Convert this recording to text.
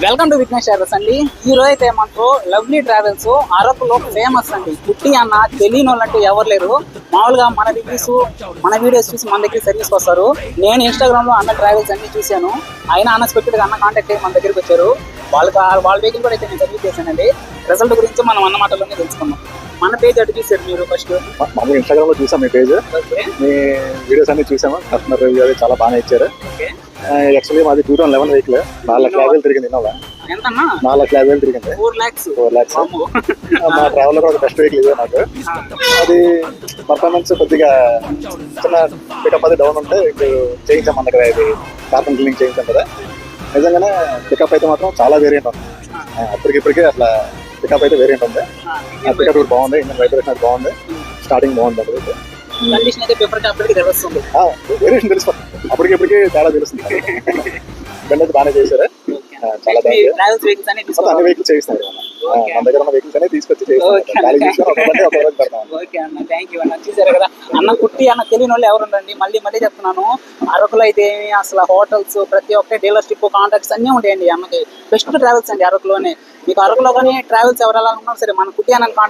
Welcome to witness travels అండి. ఈ రోజు అయితే మనకు లవ్లీ ట్రావెల్స్ అరకులో ఫేమస్ అండి. కుట్టి అన్న తెలియని వాళ్ళంటూ ఎవరు లేరు. మామూలుగా మన రివ్యూస్ మన వీడియోస్ చూసి మన దగ్గర సర్వీస్కి వస్తారు. నేను ఇన్స్టాగ్రామ్ లో అన్న ట్రావెల్స్ అన్ని చూశాను. అయినా అన్ఎక్స్పెక్టెడ్ గా అన్న కాంటాక్ట్ అయ్యి మన దగ్గరికి వచ్చారు. వాళ్ళ వెహికల్ కూడా అయితే నేను సర్వీస్ చేశానండి. రిజల్ట్ గురించి మనం అన్న మాటల్లోనే తెలుసుకున్నాం. మన పేజ్ అటు చూసారు మీరు ఫస్ట్? మామూలుగా ఇన్స్టాగ్రామ్ లో చూసాం మీ పేజ్, మీ వీడియోస్ అన్ని చూసాము. కస్టమర్ రివ్యూ అది చాలా బాగా ఇచ్చారు. యాక్చువల్లీ మాది 2011 వెహికల్ 4,50,000 తిరిగింది. ఇన్నోవా 4,50,000 తిరిగింది. 4 lakhs. మా ట్రావెలర్ ఒక బెస్ట్ వెహికల్ ఇదే నాకు. అది పర్ఫార్మెన్స్ కొద్దిగా చిన్న పికప్ అది డౌన్ ఉంటే చేయించాం మన దగ్గర. ఇది కార్బన్ క్లీనింగ్ చేయించాం కదా. నిజంగానే పికప్ అయితే మాత్రం చాలా వేరియంట్ ఉంది. అప్పటికిప్పటికే అట్లా పికప్ అయితే వేరియంట్ ఉంది. పికప్ కూడా బాగుంది, ఇంజన్ వైబ్రేషన్ అది బాగుంది, స్టార్టింగ్ బాగుంది. అప్పుడు కండిషన్ అయితే అప్పటికి తెలుస్తుంది. వేరియేషన్ తెలుస్తుంది, అప్పటికిప్పటికి తేడా తెలుస్తుంది. బండి అయితే బాగానే చేశారు. చాలా ట్రావెల్స్ వెహికల్స్ అన్ని అన్ని వెహికల్స్ చేయిస్తున్నారు. మన దగ్గర ఉన్న వెహికల్స్ అనేది తీసుకొచ్చి ఓకే అన్న, థ్యాంక్ యూ అన్న. చూసారు కదా అన్న, కుట్టి అన్న తెలియని వాళ్ళు ఎవరు ఉండండి. మళ్ళీ చెప్తున్నాను, అరకులో అయితే ఏమి అసలు హోటల్స్ ప్రతి ఒక్క డీలర్షిప్ కాంటాక్ట్స్ అన్నీ ఉంటాయండి. అన్నకి బెస్ట్ ట్రావెల్స్ అండి అరకులోనే. మీకు అరకులో కానీ ట్రావెల్స్ ఎవరు వెళ్ళాలనుకున్నా సరే మన కుట్టి అన్న కాంటాక్ట్